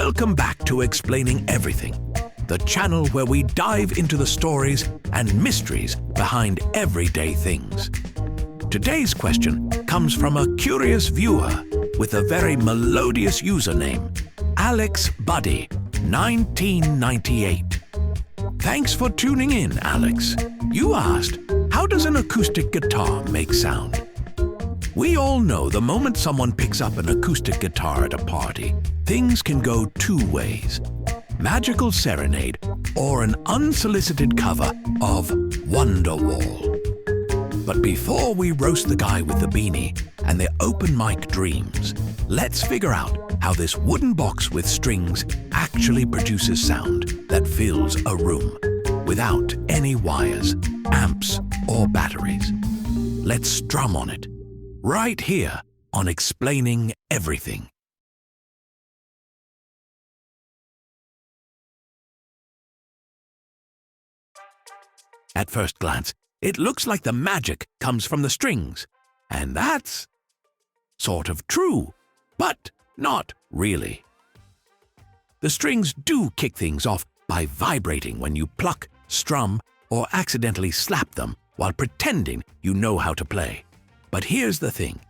Welcome back to Explaining Everything, the channel where we dive into the stories and mysteries behind everyday things. Today's question comes from a curious viewer with a very melodious username, Alex Buddy, 1998. Thanks for tuning in, Alex. You asked, how does an acoustic guitar make sound? We all know the moment someone picks up an acoustic guitar at a party, things can go two ways: magical serenade or an unsolicited cover of Wonderwall. But before we roast the guy with the beanie and the open mic dreams, let's figure out how this wooden box with strings actually produces sound that fills a room without any wires, amps, or batteries. Let's strum on it, right here on Explaining Everything. At first glance, it looks like the magic comes from the strings, and that's sort of true, but not really. The strings do kick things off by vibrating when you pluck, strum, or accidentally slap them while pretending you know how to play. But here's the thing.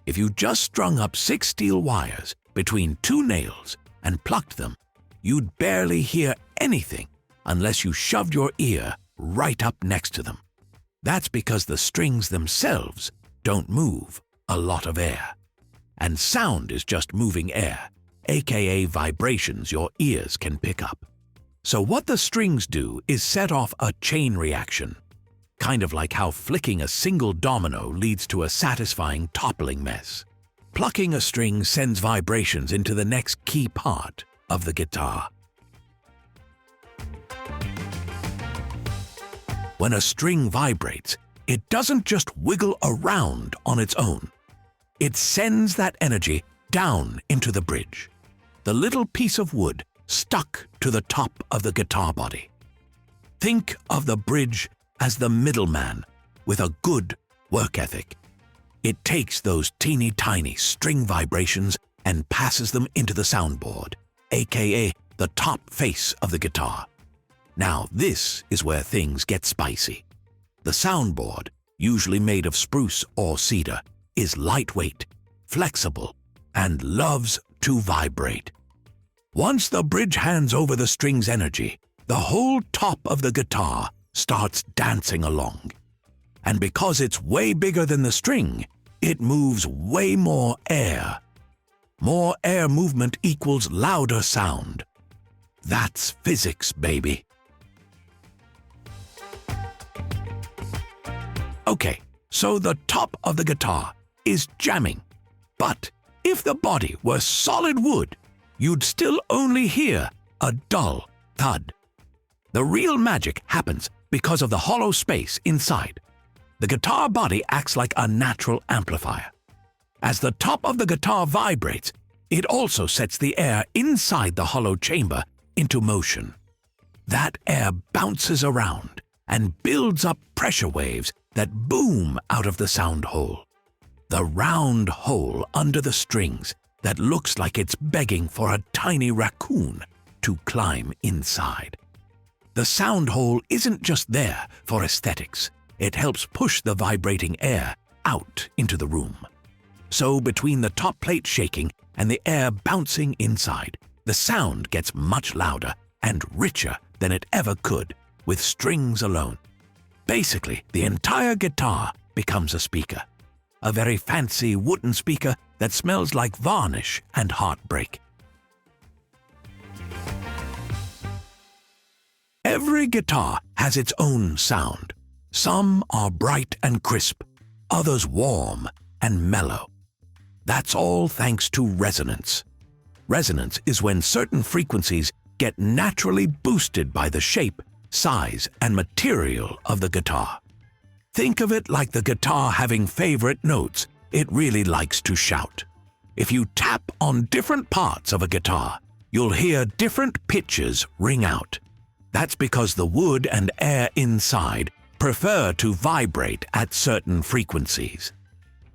If you just strung up 6 steel wires between 2 nails and plucked them, you'd barely hear anything unless you shoved your ear right up next to them. That's because the strings themselves don't move a lot of air. And sound is just moving air, aka vibrations your ears can pick up. So what the strings do is set off a chain reaction, kind of like how flicking a single domino leads to a satisfying toppling mess. Plucking a string sends vibrations into the next key part of the guitar. When a string vibrates, it doesn't just wiggle around on its own. It sends that energy down into the bridge, the little piece of wood stuck to the top of the guitar body. Think of the bridge as the middleman with a good work ethic. It takes those teeny tiny string vibrations and passes them into the soundboard, aka the top face of the guitar. Now this is where things get spicy. The soundboard, usually made of spruce or cedar, is lightweight, flexible, and loves to vibrate. Once the bridge hands over the string's energy, the whole top of the guitar starts dancing along. And because it's way bigger than the string, it moves way more air. More air movement equals louder sound. That's physics, baby. Okay, so the top of the guitar is jamming. But if the body were solid wood, you'd still only hear a dull thud. The real magic happens because of the hollow space inside. The guitar body acts like a natural amplifier. As the top of the guitar vibrates, it also sets the air inside the hollow chamber into motion. That air bounces around and builds up pressure waves that boom out of the sound hole. The round hole under the strings that looks like it's begging for a tiny raccoon to climb inside. The sound hole isn't just there for aesthetics. It helps push the vibrating air out into the room. So between the top plate shaking and the air bouncing inside, the sound gets much louder and richer than it ever could with strings alone. Basically, the entire guitar becomes a speaker. A very fancy wooden speaker that smells like varnish and heartbreak. Every guitar has its own sound. Some are bright and crisp, others warm and mellow. That's all thanks to resonance. Resonance is when certain frequencies get naturally boosted by the shape, size, and material of the guitar. Think of it like the guitar having favorite notes it really likes to shout. If you tap on different parts of a guitar, you'll hear different pitches ring out. That's because the wood and air inside prefer to vibrate at certain frequencies.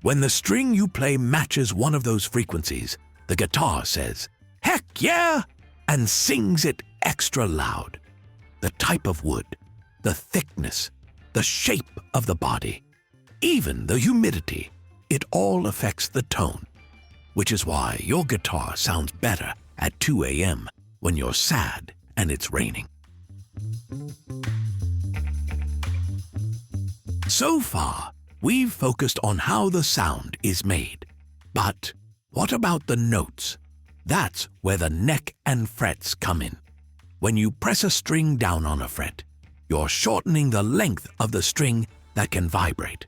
When the string you play matches one of those frequencies, the guitar says, "Heck yeah!" and sings it extra loud. The type of wood, the thickness, the shape of the body, even the humidity, it all affects the tone, which is why your guitar sounds better at 2 a.m. when you're sad and it's raining. So far, we've focused on how the sound is made. But what about the notes? That's where the neck and frets come in. When you press a string down on a fret, you're shortening the length of the string that can vibrate.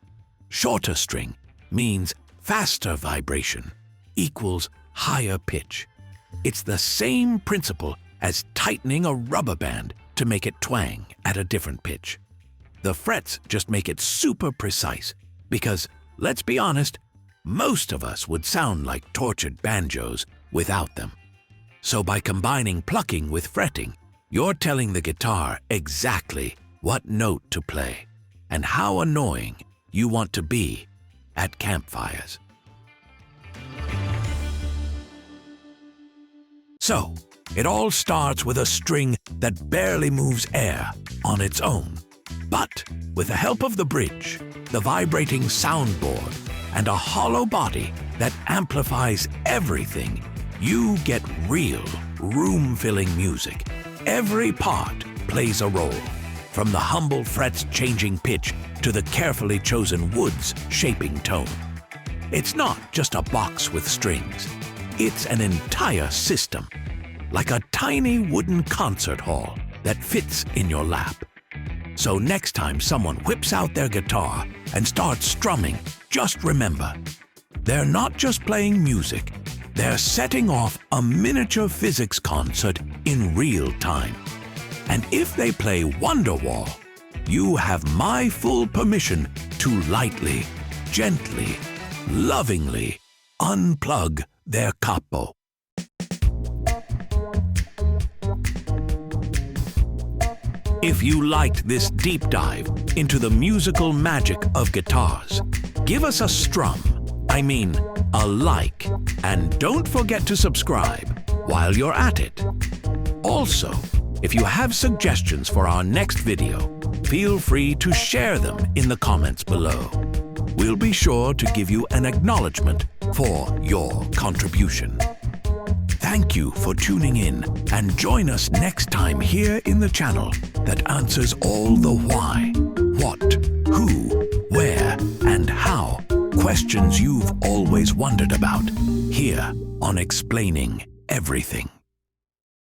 Shorter string means faster vibration equals higher pitch. It's the same principle as tightening a rubber band to make it twang at a different pitch. The frets just make it super precise because, let's be honest, most of us would sound like tortured banjos without them. So by combining plucking with fretting, you're telling the guitar exactly what note to play and how annoying you want to be at campfires. So, it all starts with a string that barely moves air on its own. But with the help of the bridge, the vibrating soundboard, and a hollow body that amplifies everything, you get real, room-filling music. Every part plays a role, from the humble frets changing pitch to the carefully chosen woods shaping tone. It's not just a box with strings. It's an entire system, like a tiny wooden concert hall that fits in your lap. So next time someone whips out their guitar and starts strumming, just remember, they're not just playing music, they're setting off a miniature physics concert in real time. And if they play Wonderwall, you have my full permission to lightly, gently, lovingly unplug their capo. If you liked this deep dive into the musical magic of guitars, give us a a like, and don't forget to subscribe while you're at it. Also, if you have suggestions for our next video, feel free to share them in the comments below. We'll be sure to give you an acknowledgement for your contribution. Thank you for tuning in, and join us next time here in the channel that answers all the why, what, who, where, and how questions you've always wondered about, here on Explaining Everything.